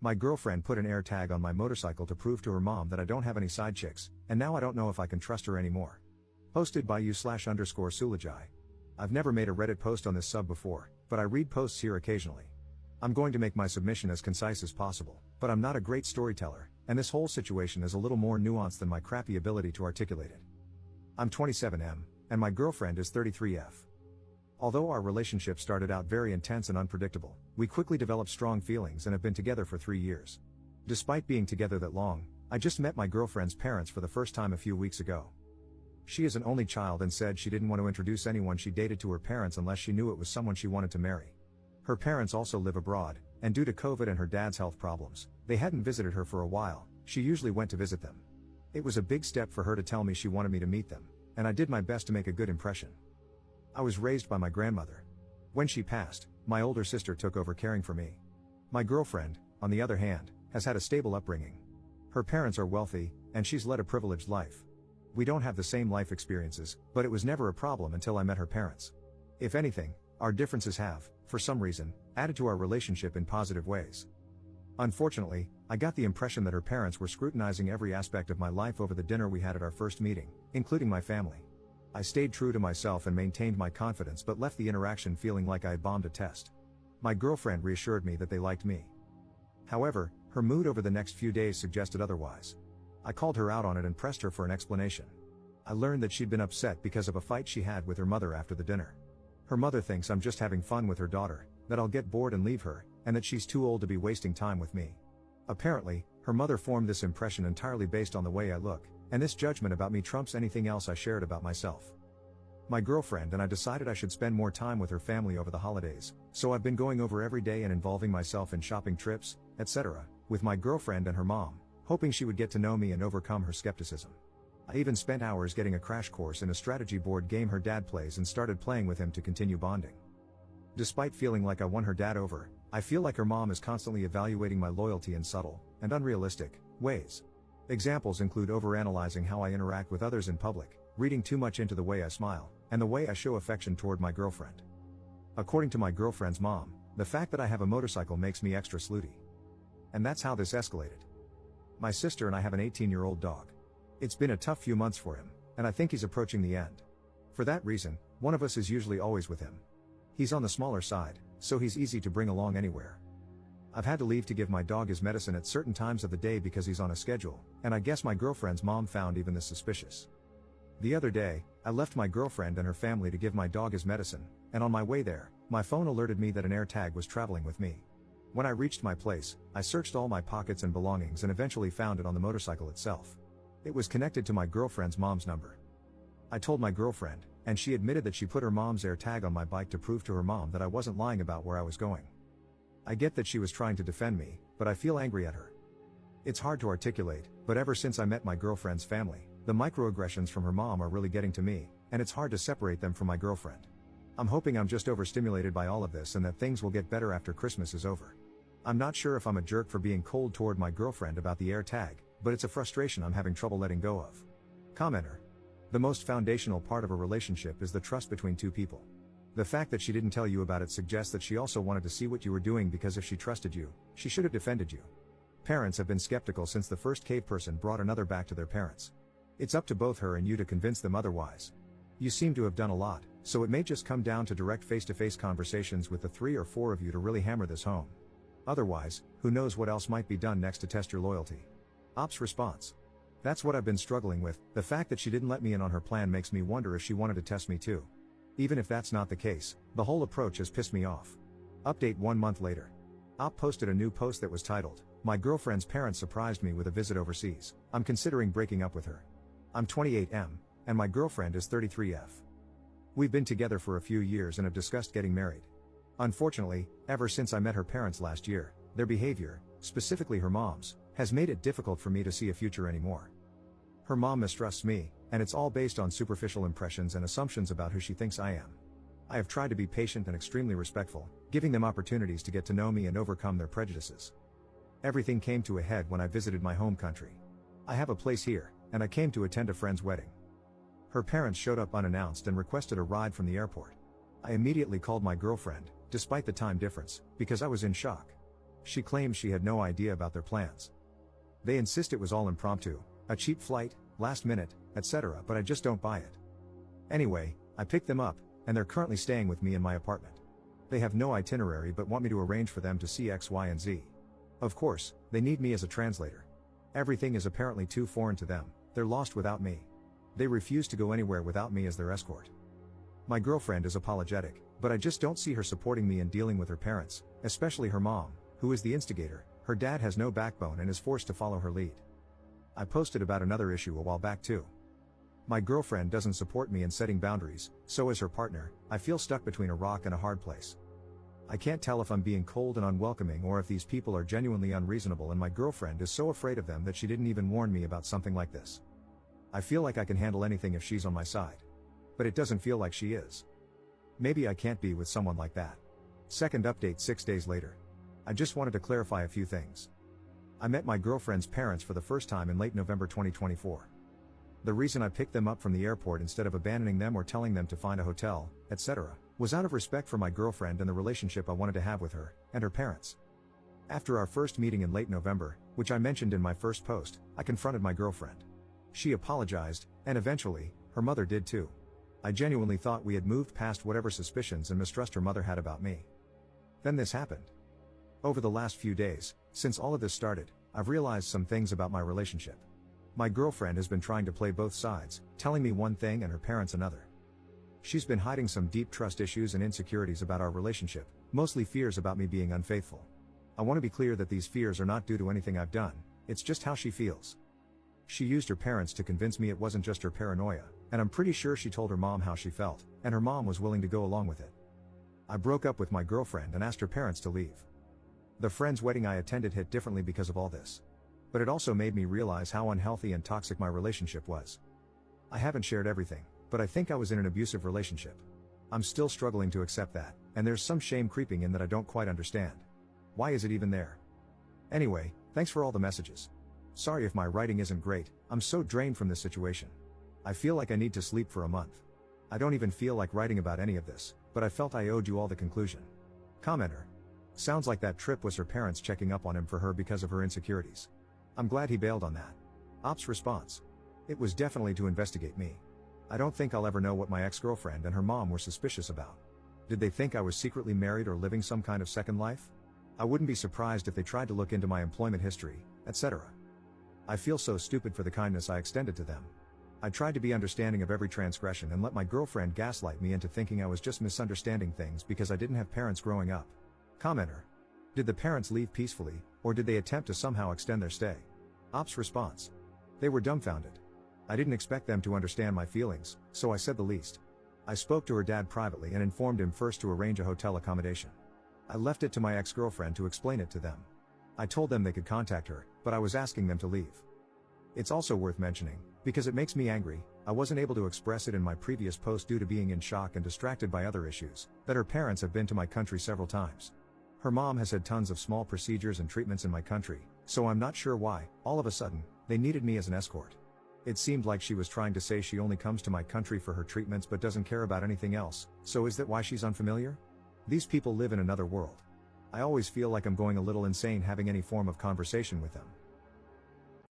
My girlfriend put an AirTag on my motorcycle to prove to her mom that I don't have any side chicks, and now I don't know if I can trust her anymore. Posted by /_Sulajai. I've never made a Reddit post on this sub before, but I read posts here occasionally. I'm going to make my submission as concise as possible, but I'm not a great storyteller, and this whole situation is a little more nuanced than my crappy ability to articulate it. I'm 27M, and my girlfriend is 33F. Although our relationship started out very intense and unpredictable, we quickly developed strong feelings and have been together for 3 years. Despite being together that long, I just met my girlfriend's parents for the first time a few weeks ago. She is an only child and said she didn't want to introduce anyone she dated to her parents unless she knew it was someone she wanted to marry. Her parents also live abroad, and due to COVID and her dad's health problems, they hadn't visited her for a while. She usually went to visit them. It was a big step for her to tell me she wanted me to meet them, and I did my best to make a good impression. I was raised by my grandmother. When she passed, my older sister took over caring for me. My girlfriend, on the other hand, has had a stable upbringing. Her parents are wealthy, and she's led a privileged life. We don't have the same life experiences, but it was never a problem until I met her parents. If anything, our differences have, for some reason, added to our relationship in positive ways. Unfortunately, I got the impression that her parents were scrutinizing every aspect of my life over the dinner we had at our first meeting, including my family. I stayed true to myself and maintained my confidence but left the interaction feeling like I had bombed a test. My girlfriend reassured me that they liked me. However, her mood over the next few days suggested otherwise. I called her out on it and pressed her for an explanation. I learned that she'd been upset because of a fight she had with her mother after the dinner. Her mother thinks I'm just having fun with her daughter, that I'll get bored and leave her, and that she's too old to be wasting time with me. Apparently, her mother formed this impression entirely based on the way I look, and this judgment about me trumps anything else I shared about myself. My girlfriend and I decided I should spend more time with her family over the holidays, so I've been going over every day and involving myself in shopping trips, etc., with my girlfriend and her mom, hoping she would get to know me and overcome her skepticism. I even spent hours getting a crash course in a strategy board game her dad plays and started playing with him to continue bonding. Despite feeling like I won her dad over, I feel like her mom is constantly evaluating my loyalty in subtle, and unrealistic, ways. Examples include overanalyzing how I interact with others in public, reading too much into the way I smile, and the way I show affection toward my girlfriend. According to my girlfriend's mom, the fact that I have a motorcycle makes me extra slutty. And that's how this escalated. My sister and I have an 18-year-old dog. It's been a tough few months for him, and I think he's approaching the end. For that reason, one of us is usually always with him. He's on the smaller side, so he's easy to bring along anywhere. I've had to leave to give my dog his medicine at certain times of the day because he's on a schedule, and I guess my girlfriend's mom found even this suspicious. The other day, I left my girlfriend and her family to give my dog his medicine, and on my way there, my phone alerted me that an AirTag was traveling with me. When I reached my place, I searched all my pockets and belongings and eventually found it on the motorcycle itself. It was connected to my girlfriend's mom's number. I told my girlfriend, and she admitted that she put her mom's AirTag on my bike to prove to her mom that I wasn't lying about where I was going. I get that she was trying to defend me, but I feel angry at her. It's hard to articulate, but ever since I met my girlfriend's family, the microaggressions from her mom are really getting to me, and it's hard to separate them from my girlfriend. I'm hoping I'm just overstimulated by all of this and that things will get better after Christmas is over. I'm not sure if I'm a jerk for being cold toward my girlfriend about the AirTag, but it's a frustration I'm having trouble letting go of. Commenter. The most foundational part of a relationship is the trust between two people. The fact that she didn't tell you about it suggests that she also wanted to see what you were doing because if she trusted you, she should have defended you. Parents have been skeptical since the first cave person brought another back to their parents. It's up to both her and you to convince them otherwise. You seem to have done a lot, so it may just come down to direct face-to-face conversations with the 3 or 4 of you to really hammer this home. Otherwise, who knows what else might be done next to test your loyalty. Ops response. That's what I've been struggling with. The fact that she didn't let me in on her plan makes me wonder if she wanted to test me too. Even if that's not the case, the whole approach has pissed me off. Update 1 month later. Op posted a new post that was titled, "My girlfriend's parents surprised me with a visit overseas. I'm considering breaking up with her. I'm 28M, and my girlfriend is 33F. We've been together for a few years and have discussed getting married. Unfortunately, ever since I met her parents last year, their behavior, specifically her mom's, has made it difficult for me to see a future anymore. Her mom mistrusts me, and it's all based on superficial impressions and assumptions about who she thinks I am. I have tried to be patient and extremely respectful, giving them opportunities to get to know me and overcome their prejudices. Everything came to a head when I visited my home country. I have a place here, and I came to attend a friend's wedding. Her parents showed up unannounced and requested a ride from the airport. I immediately called my girlfriend, despite the time difference, because I was in shock. She claims she had no idea about their plans. They insist it was all impromptu, a cheap flight, last minute, etc., but I just don't buy it. Anyway, I picked them up, and they're currently staying with me in my apartment. They have no itinerary but want me to arrange for them to see X, Y, and Z. Of course, they need me as a translator. Everything is apparently too foreign to them, they're lost without me. They refuse to go anywhere without me as their escort. My girlfriend is apologetic, but I just don't see her supporting me in dealing with her parents, especially her mom, who is the instigator. Her dad has no backbone and is forced to follow her lead. I posted about another issue a while back too. My girlfriend doesn't support me in setting boundaries, so as her partner, I feel stuck between a rock and a hard place. I can't tell if I'm being cold and unwelcoming or if these people are genuinely unreasonable, and my girlfriend is so afraid of them that she didn't even warn me about something like this. I feel like I can handle anything if she's on my side. But it doesn't feel like she is. Maybe I can't be with someone like that. Second update 6 days later. I just wanted to clarify a few things. I met my girlfriend's parents for the first time in late November 2024. The reason I picked them up from the airport instead of abandoning them or telling them to find a hotel, etc., was out of respect for my girlfriend and the relationship I wanted to have with her and her parents. After our first meeting in late November, which I mentioned in my first post, I confronted my girlfriend. She apologized, and eventually, her mother did too. I genuinely thought we had moved past whatever suspicions and mistrust her mother had about me. Then this happened. Over the last few days, since all of this started, I've realized some things about my relationship. My girlfriend has been trying to play both sides, telling me one thing and her parents another. She's been hiding some deep trust issues and insecurities about our relationship, mostly fears about me being unfaithful. I want to be clear that these fears are not due to anything I've done, it's just how she feels. She used her parents to convince me it wasn't just her paranoia, and I'm pretty sure she told her mom how she felt, and her mom was willing to go along with it. I broke up with my girlfriend and asked her parents to leave. The friend's wedding I attended hit differently because of all this. But it also made me realize how unhealthy and toxic my relationship was. I haven't shared everything, but I think I was in an abusive relationship. I'm still struggling to accept that, and there's some shame creeping in that I don't quite understand. Why is it even there? Anyway, thanks for all the messages. Sorry if my writing isn't great, I'm so drained from this situation. I feel like I need to sleep for a month. I don't even feel like writing about any of this, but I felt I owed you all the conclusion. Commenter. Sounds like that trip was her parents checking up on him for her because of her insecurities. I'm glad he bailed on that. Ops response. It was definitely to investigate me. I don't think I'll ever know what my ex-girlfriend and her mom were suspicious about. Did they think I was secretly married or living some kind of second life? I wouldn't be surprised if they tried to look into my employment history, etc. I feel so stupid for the kindness I extended to them. I tried to be understanding of every transgression and let my girlfriend gaslight me into thinking I was just misunderstanding things because I didn't have parents growing up. Commenter. Did the parents leave peacefully, or did they attempt to somehow extend their stay? Ops response. They were dumbfounded. I didn't expect them to understand my feelings, so I said the least. I spoke to her dad privately and informed him first to arrange a hotel accommodation. I left it to my ex-girlfriend to explain it to them. I told them they could contact her, but I was asking them to leave. It's also worth mentioning, because it makes me angry, I wasn't able to express it in my previous post due to being in shock and distracted by other issues, that her parents have been to my country several times. Her mom has had tons of small procedures and treatments in my country, so I'm not sure why, all of a sudden, they needed me as an escort. It seemed like she was trying to say she only comes to my country for her treatments but doesn't care about anything else, so is that why she's unfamiliar? These people live in another world. I always feel like I'm going a little insane having any form of conversation with them.